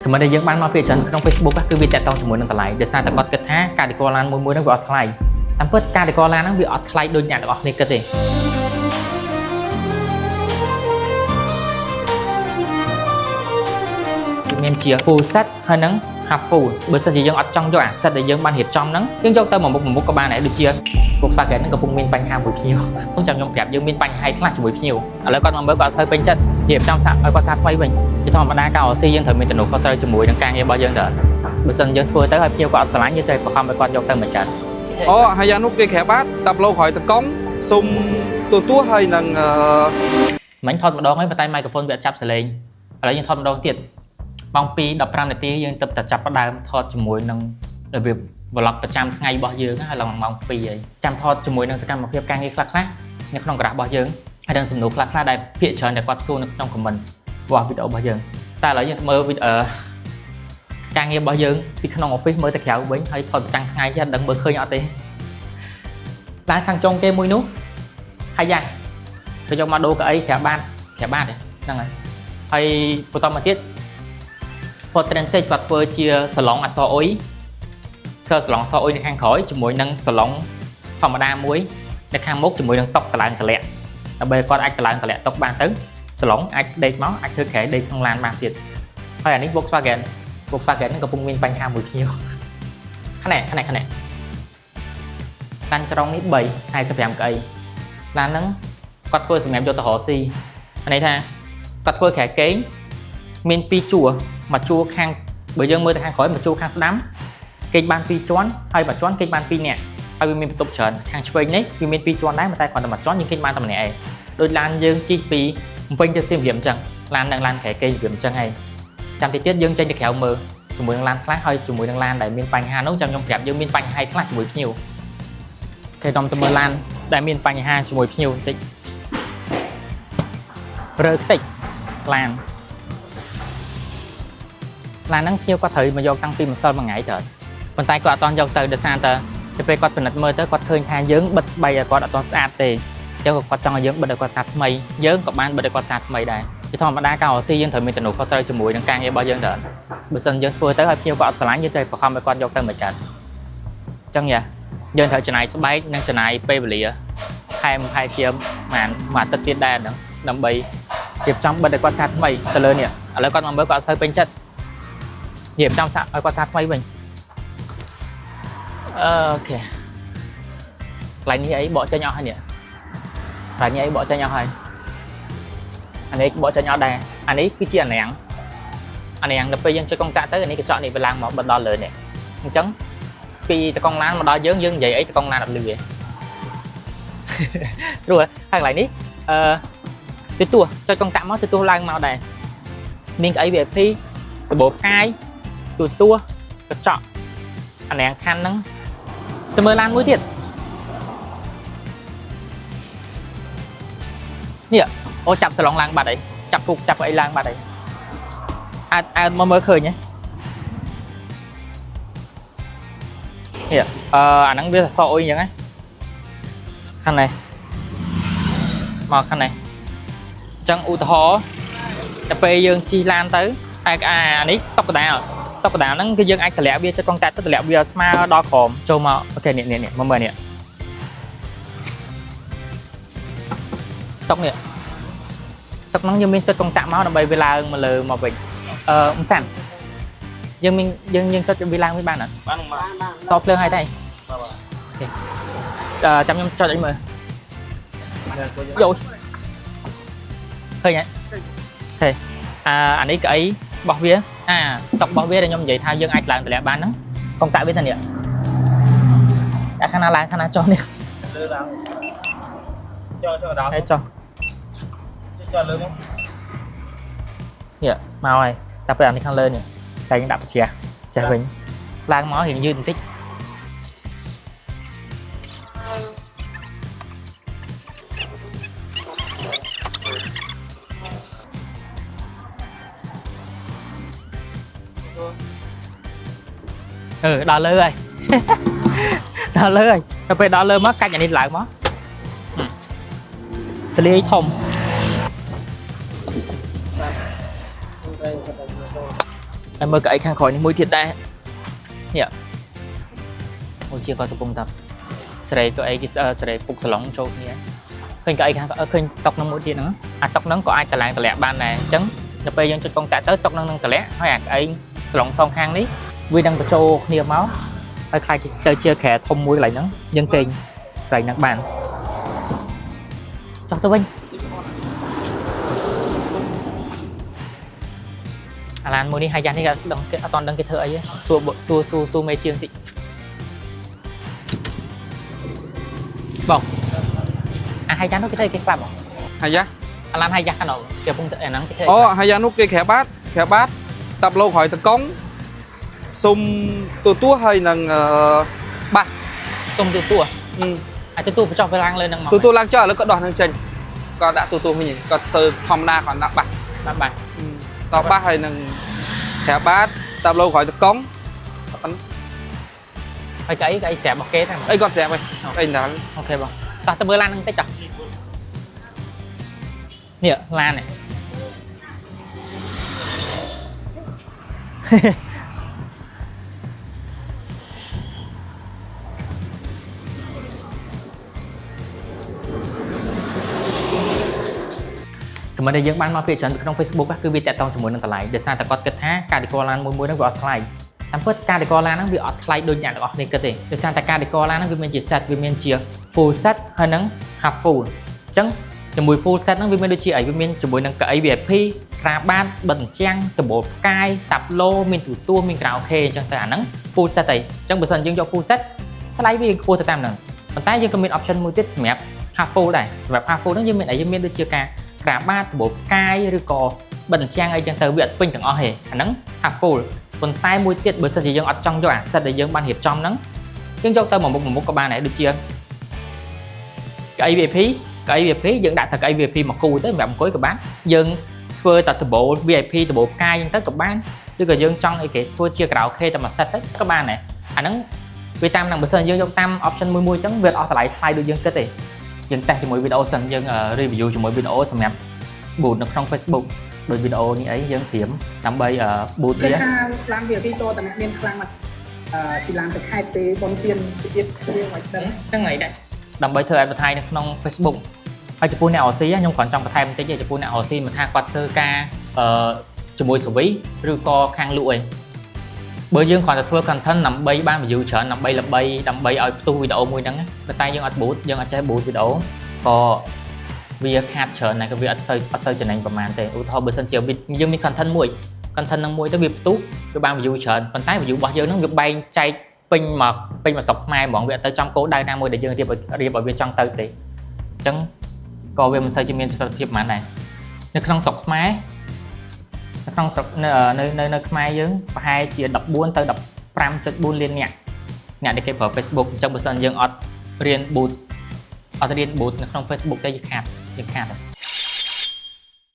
thì mình đây dân ban mà phía trên trong Facebook á cứ việc chạy tàu chỉ muốn nâng lại để saoแต่គាត់គិតថាការដែលគាត់ឡានមួយនឹងវាអត់ថ្លៃតាមពិតការដែលគាត់ឡានហ្នឹងវាអត់ថ្លៃដូចអ្នកទាំងអស់គ្នាគិតទេមានជា full set ហើយនឹង half full បើសិនជាយើងអត់ចង់យកអា set ដែលយើងបានរៀបចំហ្នឹងយើងយកទៅមួយមុខក៏បានដែរដូចជា Volkswagen ហ្នឹងកំពុងមានបញ្ហាមួយភ្ញៀវខ្ញុំចាំខ្ញុំប្រាប់យើងមានបញ្ហាខ្លះជាមួយភ្ញៀវឥឡូវគាត់មកមើលគាត់អត់សូវពេញចិត្តរៀបចំសាក់ឲ្យគាត់សាថ្មីវិញជាធម្មតាការ OC យើងត្រូវមានទំនួលខុសត្រូវជាមួយនឹងការងាររបស់យើងដែរបើសិនយើងធ្វើទៅឲ្យភ្ញៀវគាត់អត់ស្រឡាញ់យើងត្រូវបង្ខំឲ្យគាត់យកទៅមិនកើតអូហើយយ៉ាងនោះគេក្រាបបាត់10ឡូក្រោយតកង់សុំទួហើយនឹងមិញថតម្ដងហើយប៉ុន្តែ microphone វាអត់ចាប់សលេងឥឡូវយើងថតម្ដងទៀតម៉ោង2 15នាទីយើងទៅតែចាប់ផ្ដើមថតជាមួយនឹងរបៀប vlog ប្រចាំថ្ងៃរបស់យើងហើយឡើងម៉ោង2ហើយចាំថតជាមួយនឹងសកម្មភាពការងារខ្លះៗនៅក្នុងក្រាស់របស់យើងហើយនឹងសំណួរខ្លះៗដែលភាគច្រើនតែគាត់សួរនៅក្នុង comment របស់វីដេអូរបស់យើងតែឥឡូវយើងមើលការងាររបស់យើងពីក្នុង office មើលទៅក្រៅវិញហើយថតប្រចាំថ្ងៃចេះដឹងមើលឃើញអត់ទេឡើងខាងចុងគេមួយនោះហើយយ៉ាទៅយកមកដូរកៅអីក្រៅបាតហ្នឹងហើយបន្តមកទៀត Ford Transit គាត់ធ្វើជាសាឡុងអក្សរអុយធ្វើសាឡុងអក្សរអុយនៅខាងក្រោយជាមួយនឹងសាឡុងធម្មតាមួយនៅខាងមុខជាមួយនឹងតុកកឡើងតម្លាក់ដើម្បីគាត់អាចកឡើងតម្លាក់តុកបានទៅសាឡុងអាចដេកមកអាចធ្វើក្រែដេកក្នុងឡានបានទៀតហើយអានេះ Volkswagen ហ្នឹងកំពុងមានបញ្ហាមួយភ្ញៀវខ្នេះឡានក្រុងនេះ3 45កៅអីឡានហ្នឹងគាត់ធ្វើសម្រាប់យកទៅរកស៊ីន័យថាគាត់ធ្វើក្រែគេងមាន2ជួរមួយជួរខាងបើយើងមើលទៅខាងក្រោយមួយជួរខាងស្ដាំគេងបាន2ជាន់ហើយមួយជាន់គេងបាន2នាក់ហើយវាមានបន្ទប់ច្រើនខាងឆ្វេងនេះវាមាន2ជាន់ដែរតែគ្រាន់តែមួយជាន់យើងគេងបានតែម្នាក់ឯងដូចឡានយើងជិះពីពេញទៅសៀមរាបអញ្ចឹងឡាននឹងឡានក្រែគេងវាអញ្ចឹងហើយចាំតិចទៀតយើងចេញទៅក្រៅមើលជាមួយនឹងឡានខ្លះហើយជាមួយនឹងឡានដែលមានបញ្ហានោះចាំខ្ញុំប្រាប់យើងមានបញ្ហាខ្លះជាមួយភ្ញៀវគេនាំទៅមើលឡានដែលមានបញ្ហាជាមួយភ្ញៀវបន្តិចរើខ្ទេចឡានហ្នឹងភ្ញៀវគាត់ត្រូវមកយកតាំងពីម្សិលមួយថ្ងៃទៅប៉ុន្តែគាត់អត់តន់យកទៅដោយសារតែពេលគាត់ពិនិត្យមើលទៅគាត់ឃើញថាយើងបិទស្បែកឲ្យគាត់អត់តន់ស្អាតទេអញ្ចឹងគាត់ចង់ឲ្យយើងបិទឲ្យគាត់ស្អាតថ្មីយើងក៏បានបិទឲ្យគាត់ស្អាតថ្មីដែរជាធម្មតាការ OC យើងត្រូវមានទំនួលខុសត្រូវជាមួយនឹងការងាររបស់យើងទៅបើមិនយើងធ្វើទៅឲ្យភ្ញៀវគាត់អត់ស្រឡាញ់យើងត្រូវបង្ខំឲ្យគាត់យកទៅមិនកើតអញ្ចឹងយើងត្រូវចំណាយស្បែកនិងចំណាយពេលវេលាខែប្រហែលជាមួយអាទិត្យទៀតដែរហ្នឹងដើម្បីរៀបចំបិទឲ្យគាត់ស្អាតថ្មីទៅលើនេះឥឡូវគាត់មកមើលគាត់អត់សូវពេញចិត្តរៀបចំសាក់ឲ្យគាត់ស្អាតថ្មីវិញអូខេកន្លែងនេះអីបកចេញអស់ហើយនេះកន្លែងនេះអីបកចេញអស់ហើយអានេះបកចេញអត់ដែរអានេះគឺជាអាណាំងដល់ពេលយើងចុចកុងតាក់ទៅអានេះកញ្ចក់នេះវាឡើងមកបន្តដល់លើនេះអញ្ចឹងពីតកង់ឡានមកដល់យើងនិយាយអីតកង់ឡានអត់លឺទេស្រួលហើយកន្លែងនេះទៅទួចុចកុងតាក់មកទៅទួឡើងមកដែរមានកៅអី VIP ដបផ្កាយទួកញ្ចក់អាណាំងខាន់ហ្នឹងទៅមើលឡានមួយទៀតនេះអូចាប់សឡុងឡើងបាត់អីចាប់ពុកចាប់អីឡើងបាត់អីអាចមកមើលឃើញហ៎នេះអាហ្នឹងវាសសអុយអញ្ចឹងហ៎ខាងនេះមកខាងនេះអញ្ចឹងឧទាហរណ៍តែពេលយើងជិះឡានទៅអានេះតុកកដាលហ្នឹងគឺយើងអាចតម្លាក់វាចិត្តកងតាក់ទៅតម្លាក់វាស្មើដល់ក្រោមចូលមកអូខេនេះមកមើលនេះតុកហ្នឹងយើងមានចិត្តកងតាក់មកដើម្បីវាឡើងមកលើមកវិញមិនសាន់យើងចុចវាឡើងវិញបានអត់បានតភ្លើងឲ្យតែចាំខ្ញុំចុចអីមើលយោឃើញហ៎អូខេអានេះកៅអីរបស់វាតុករបស់វាដែលខ្ញុំនិយាយថាយើងអាចឡើងតម្លាក់បានហ្នឹងកុំតាក់វាទៅនេះខាងណាឡើងខាងណាចុះនេះលើឡើងចុះដល់ចុះលើមកនេះមកហើយតែពេលអានេះខាងលើនេះតែយើងដាក់ជ្រះចេះវិញឡើងមករៀងយឺតបន្តិចដល់លើហើយទៅពេលដល់លើមកកាច់អានេះឡើងមកទលាយធំ em mơ cái khang khỏi những mũi thiệt đây nè ôi chia coi tôi cùng tập sợi cái sợi phục sờ lỏng trâu nhé khơi cái khang khơi tóc năm mũi thiệt nữa tóc nắng có ai tà làng tà lẹ ban này trắng nó bây giờ cho con tạ tới tóc nắng tà lẹ hay cái sờ lỏng xong hang ní vi đang trâu nia máu ai khai chơi chia khẽ thông mũi lại nắng nhân kênh lại nắng bàn cho tôi bên Alan mua đi hai gian đi đăng cái toàn đăng cái thợ ấy xua mê chiêng chị bông hai gian nó cái thợ cái làm hay giá Alan hai gian nó kiểu không thể nắng cái thợ hay giá nút cái khẽ bát tập lâu khỏi tập cống xung tua hay nằng bát xung tua tua cho cái lang lên nằng tua lang cho nó có đòn thằng trình còn đã tua như còn sơ thòng đa còn đã bát tập bát hay nằng khẽ bát tập lâu khỏi tập cống cái xẻ bọc kế này ấy con xẻ mày đây là ok bông ta bơ lan cái chặt nè lan này thì mình đâyយើងបានមកពីច្រើនក្នុង Facebook គឺវាតាក់ទងជាមួយនឹងតម្លៃដោយសារតែគាត់គិតថាការ decor LAN មួយហ្នឹងវាអត់ថ្លៃតាមពិតការ decor LAN ហ្នឹងវាអត់ថ្លៃដូចអ្នកទាំងអស់គ្នាគិតទេដោយសារតែការ decor LAN ហ្នឹងវាមានជា set វាមានជា full set ហើយនឹង half full អញ្ចឹងជាមួយ full set ហ្នឹងវាមានដូចជាអីវាមានជាមួយនឹងកៅអី VIP ក្រាបាតបិទអញ្ចាំងដបូលផ្កាយតាប់ឡូមានទូទួលមានក្រៅខេអញ្ចឹងទៅអាហ្នឹង full set អីអញ្ចឹងបើសិនយើងយក full set ថ្លៃវាខ្ពស់ទៅតាមហ្នឹងប៉ុន្តែយើងក៏មាន option មួយទៀតសម្រាប់ half full ដែរសម្រាប់ half full ហ្នឹងយើងមានអីយើងមានដូចជាការក្រាបាតដបូលផ្កាយឬក៏បិទអញ្ចាំងអីចឹងទៅវាអត់ពេញទាំងអស់ទេអាហ្នឹង half full ប៉ុន្តែមួយទៀតបើសិនជាយើងអត់ចង់យកអា set ដែលយើងបានរៀបចំហ្នឹងយើងយកទៅមួយមុខក៏បានដែរដូចជាកៅអី VIP យើងដាក់តែកៅអី VIP មកគូទៅសម្រាប់អង្គុយក៏បានយើងធ្វើតែដបូល VIP ដបូលផ្កាយចឹងទៅក៏បានឬក៏យើងចង់អីគេធ្វើជាក្រៅខេតែមួយ set ទៅក៏បានដែរអាហ្នឹងវាតាមនឹងបើសិនយើងយកតាម option មួយចឹងវាអត់តម្លៃថ្លៃដូចយើងគិតទេយើងតេស្តជាមួយវីដេអូសិនយើង review ជាមួយវីដេអូសម្រាប់ boot នៅក្នុង Facebook ដោយវីដេអូនេះអីយើងត្រៀមដើម្បី boot វាឡាន VIP តតែមានខ្លាំងមកពីឡានទៅខេត្តទេបនទៀនទៀតរឿងមិនដឹងចឹងហីដែរដើម្បីធ្វើ advertise នៅក្នុង Facebook ហើយចំពោះអ្នក OC ខ្ញុំគ្រាន់ចង់បន្ថែមបន្តិចចំពោះអ្នក OC មិនថាគាត់ធ្វើការជាមួយ service ឬក៏ខាងលក់អីបើយើងគ្រាន់តែធ្វើ content ដើម្បីបាន view ច្រើនដើម្បីដើម្បីឲ្យផ្ទុះវីដេអូមួយហ្នឹងតែយើងអត់ boot យើងអត់ចេះ boot វីដេអូក៏វាខាតច្រើនណាស់ក៏វាអត់សូវចំណេញប្រហែលទេឧទាហរណ៍បើសិនជាយើងមាន content មួយហ្នឹងមួយទៅវាផ្ទុះវាបាន view ច្រើនប៉ុន្តែ view របស់យើងហ្នឹងវាបែងចែកពេញមកស្រុកខ្មែរហ្មងវាអត់ទៅចំគោលដៅណាមួយដែលយើងរៀបឲ្យវាចង់ទៅទេអញ្ចឹងក៏វាមិនសូវជាមានប្រសិទ្ធភាពប៉ុន្មានដែរនៅក្នុងស្រុកខ្មែរនៅក្នុងស្រុកនៅខ្មែរយើងប្រហែលជា14ទៅ 15.4 លានអ្នកដែលគេប្រើ Facebook អញ្ចឹងបើសិនយើងអត់រៀន boot នៅក្នុង Facebook ទេយើងខាត